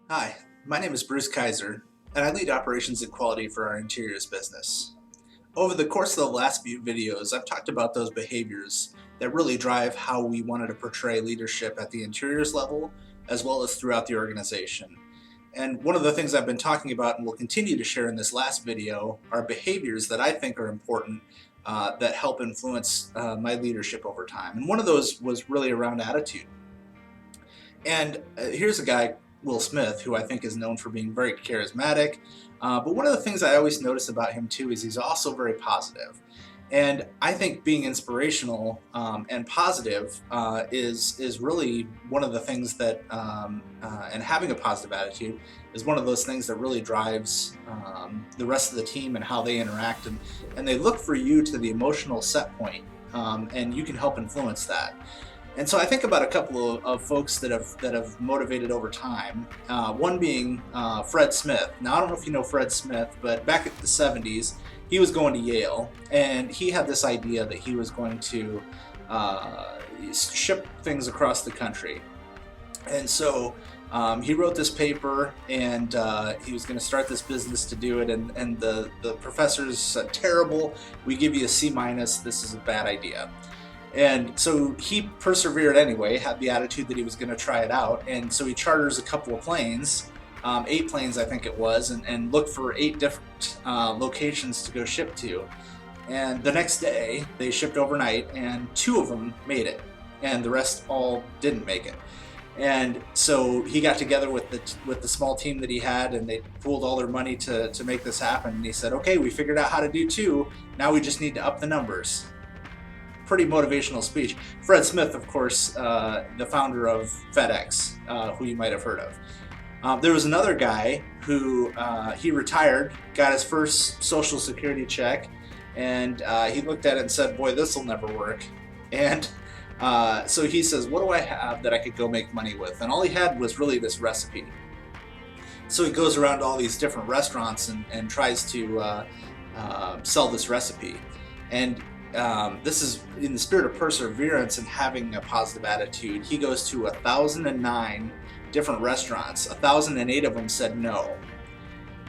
Hi, my name is Bruce Kaiser, and I lead operations and quality for our interiors business. Over the course of the last few videos, I've talked about those behaviors that really drive how we wanted to portray leadership at the interiors level, as well as throughout the organization. And one of the things I've been talking about and will continue to share in this last video are behaviors that I think are important that help influence my leadership over time. And one of those was really around attitude. And here's a guy, Will Smith, who I think is known for being very charismatic. But one of the things I always notice about him too is he's also very positive. And I think being inspirational and positive is really one of the things that, and having a positive attitude is one of those things that really drives the rest of the team and how they interact. And they look for you to the emotional set point, and you can help influence that. And so I think about a couple of folks that have motivated over time. One being Fred Smith. Now I don't know if you know Fred Smith, but back in the 70s, he was going to Yale, and he had this idea that he was going to ship things across the country. And so he wrote this paper, and he was going to start this business to do it. And the professors said, "Terrible. We give you a C minus. This is a bad idea." And so he persevered anyway, had the attitude that he was going to try it out. And so he charters a couple of planes, 8 planes I think it was, and looked for 8 different locations to go ship to. And the next day they shipped overnight, and 2 of them made it, and the rest all didn't make it. And so he got together with the small team that he had, and they pooled all their money to make this happen. And he said, "Okay, we figured out how to do 2. Now we just need to up the numbers." Pretty motivational speech. Fred Smith, of course, the founder of FedEx, who you might have heard of. There was another guy who he retired, got his first Social Security check, and he looked at it and said, "Boy, this will never work." And so he says, "What do I have that I could go make money with?" And all he had was really this recipe. So he goes around to all these different restaurants and tries to sell this recipe. And this is in the spirit of perseverance and having a positive attitude. He goes to 1,009 different restaurants. 1,008 of them said no.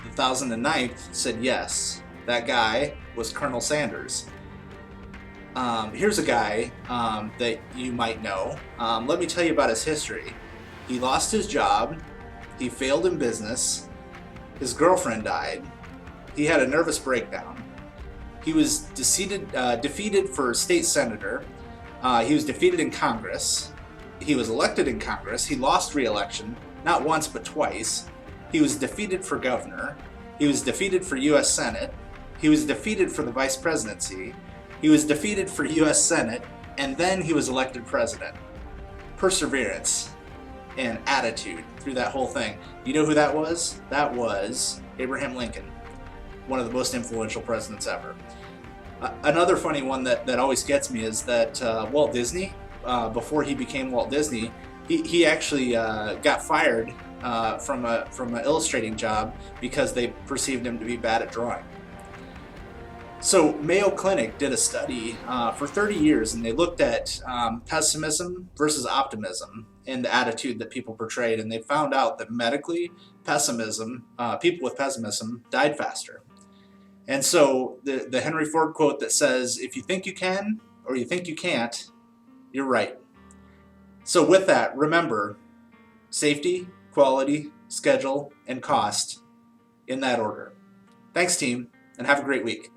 The 1,009th said yes. That guy was Colonel Sanders. Here's a guy that you might know. Let me tell you about his history. He lost his job. He failed in business. His girlfriend died. He had a nervous breakdown. He was defeated for state senator. He was defeated in Congress. He was elected in Congress. He lost re-election, not once but twice. He was defeated for governor. He was defeated for U.S. Senate. He was defeated for the vice presidency. He was defeated for U.S. Senate, and then he was elected president. Perseverance and attitude through that whole thing. You know who that was? That was Abraham Lincoln, one of the most influential presidents ever. Another funny one that always gets me is that Walt Disney, before he became Walt Disney, he actually got fired from an illustrating job because they perceived him to be bad at drawing. So Mayo Clinic did a study for 30 years, and they looked at pessimism versus optimism and the attitude that people portrayed, and they found out that medically, people with pessimism died faster. And so the Henry Ford quote that says, "If you think you can or you think you can't, you're right." So with that, remember safety, quality, schedule, and cost in that order. Thanks, team, and have a great week.